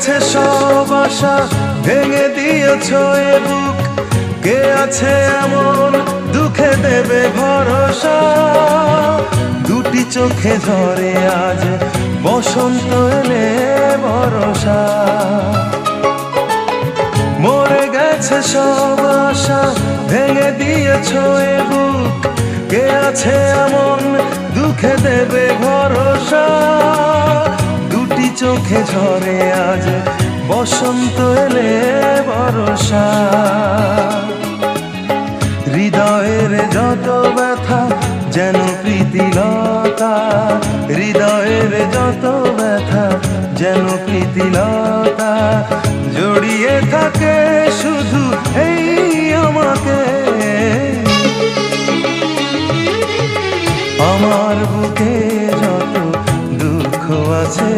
গেছে সব আশা, ভেঙে দিয়েছ এ বুক। কে আছে এমন দুঃখে দেবে ভরসা? দুটি চোখে ঝরে আজ বসন্ত এলে বরষা। মরে গেছে সব আশা, ভেঙে দিয়েছ এ বুক। কে আছে এমন দুঃখে দেবে ভরসা? দুটি চোখে ঝরে আজ বসন্ত এলে বরষা। হৃদয়ের যত ব্যথা যেন প্রীতিলতা, হৃদয়ের যত ব্যথা যেন প্রীতিলতা। জড়িয়ে থাকে শুধু এই আমাকে, আমার বুকে যত দুঃখ আছে